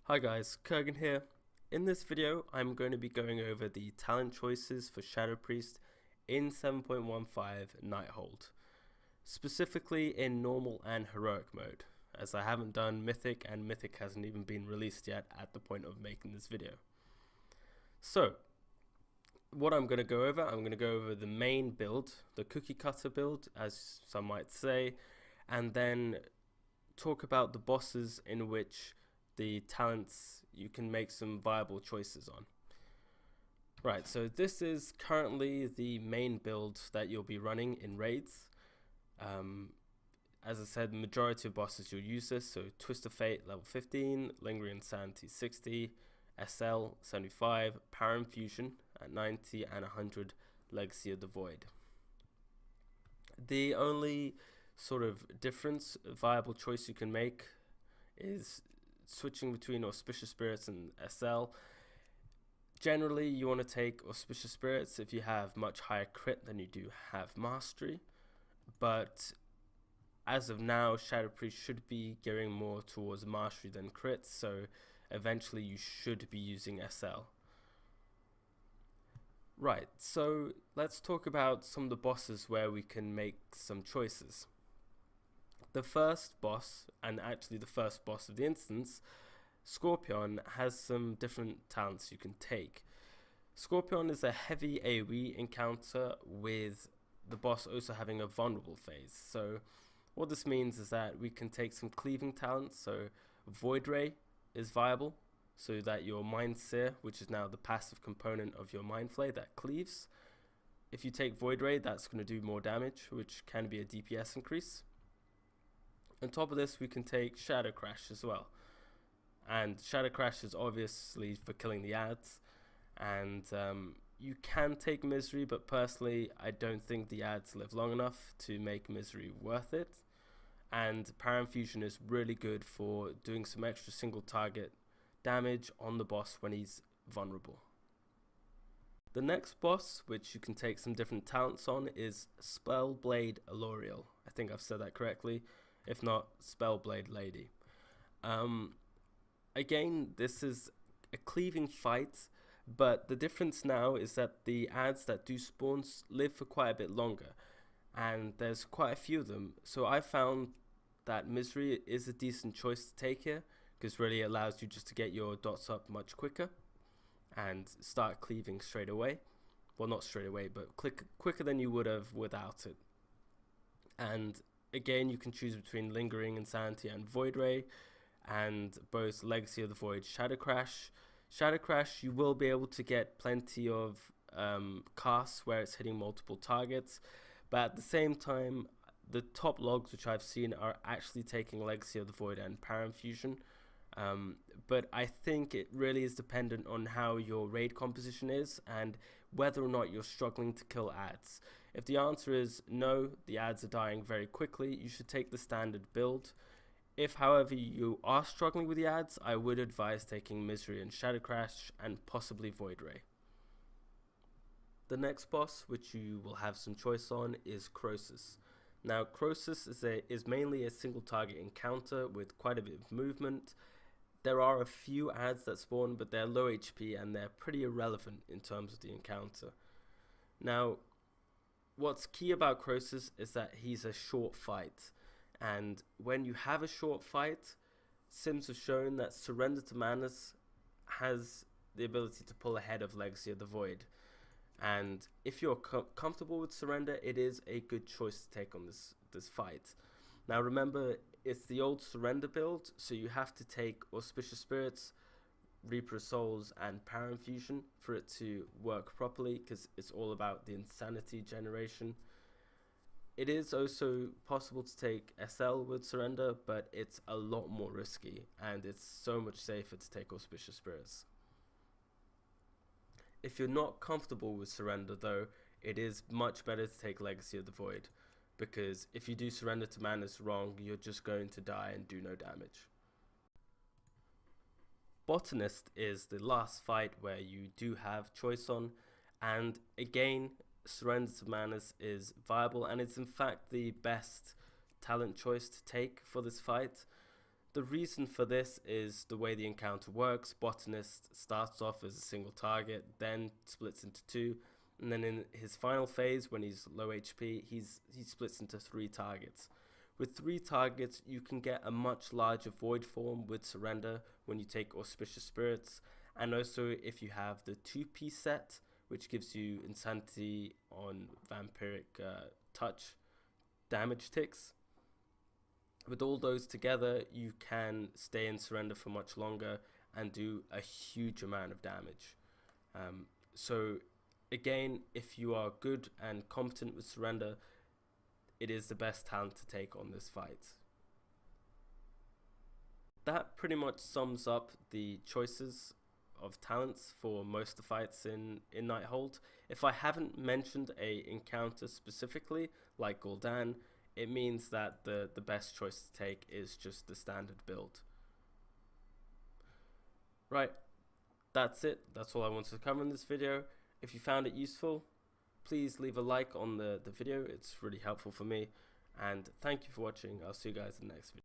Hi guys, Kurgan here. In this video, I'm going to be going over the talent choices for Shadow Priest in 7.15 Nighthold, specifically in normal and heroic mode, as I haven't done Mythic and Mythic hasn't even been released yet at the point of making this video. So, what I'm going to go over, I'm going to go over the main build, the cookie cutter build, as some might say, and then talk about the bosses in which the talents you can make some viable choices on. Right, so this is currently the main build that you'll be running in raids. As I said, the majority of bosses you'll use this, so Twist of Fate level 15, Lingering Insanity 60, SL 75, Power Infusion at 90, and 100 Legacy of the Void. The only sort of difference, viable choice you can make is switching between Auspicious Spirits and SL. Generally, you want to take Auspicious Spirits if you have much higher crit than you do have Mastery, but as of now, Shadow Priest should be gearing more towards Mastery than crit, so eventually you should be using SL. Right, so let's talk about some of the bosses where we can make some choices. The first boss, and actually the first boss of the instance, Scorpion, has some different talents you can take. Scorpion is a heavy AoE encounter with the boss also having a vulnerable phase. So what this means is that we can take some cleaving talents, so Void Ray is viable, so that your Mind Seer, which is now the passive component of your Mind Flay that cleaves, if you take Void Ray, that's going to do more damage, which can be a DPS increase. On top of this, we can take Shadow Crash as well. And Shadow Crash is obviously for killing the ads. And you can take Misery, but personally, I don't think the ads live long enough to make Misery worth it. And Power Infusion is really good for doing some extra single target damage on the boss when he's vulnerable. The next boss, which you can take some different talents on, is Spellblade Lore. I think I've said that correctly. If not, Spellblade Lady. Again, this is a cleaving fight, but the difference now is that the ads that do spawn live for quite a bit longer, and there's quite a few of them. So I found that Misery is a decent choice to take here, because really it allows you just to get your dots up much quicker and start cleaving straight away. Well, not straight away, but quicker than you would have without it. And again, you can choose between Lingering Insanity and Void Ray, and both Legacy of the Void, Shadow Crash. Shadow Crash, you will be able to get plenty of casts where it's hitting multiple targets, but at the same time, the top logs which I've seen are actually taking Legacy of the Void and Power Infusion. But I think it really is dependent on how your raid composition is and whether or not you're struggling to kill ads. If the answer is no, the ads are dying very quickly, you should take the standard build. If, however, you are struggling with the ads, I would advise taking Misery and Shadow Crash and possibly Void Ray. The next boss, which you will have some choice on, is Kosis. Now, Kosis is mainly a single target encounter with quite a bit of movement. There are a few ads that spawn, but they're low HP and they're pretty irrelevant in terms of the encounter. Now, what's key about Kosis is that he's a short fight, and when you have a short fight, Sims have shown that Surrender to Madness has the ability to pull ahead of Legacy of the Void. And if you're comfortable with Surrender, it is a good choice to take on this fight. Now remember, it's the old Surrender build, so you have to take Auspicious Spirits, Reaper of Souls, and Power Infusion for it to work properly, because it's all about the Insanity generation. It is also possible to take SL with Surrender, but it's a lot more risky, and it's so much safer to take Auspicious Spirits. If you're not comfortable with Surrender though, it is much better to take Legacy of the Void, because if you do Surrender to Madness wrong, you're just going to die and do no damage. Botanist is the last fight where you do have choice on, and again, Surrender to Madness is viable, and it's in fact the best talent choice to take for this fight. The reason for this is the way the encounter works. Botanist starts off as a single target, then splits into two, and then in his final phase, when he's low HP, he splits into 3 targets. With 3 targets, you can get a much larger void form with surrender when you take Auspicious Spirits, and also if you have the 2-piece set, which gives you Insanity on Vampiric Touch damage ticks. With all those together, you can stay in surrender for much longer and do a huge amount of damage. So again, if you are good and competent with surrender, it is the best talent to take on this fight. That pretty much sums up the choices of talents for most of the fights in Nighthold. If I haven't mentioned a encounter specifically, like Gul'dan, it means that the best choice to take is just the standard build. Right, that's it. That's all I wanted to cover in this video. If you found it useful, please leave a like on the video. It's really helpful for me. And thank you for watching. I'll see you guys in the next video.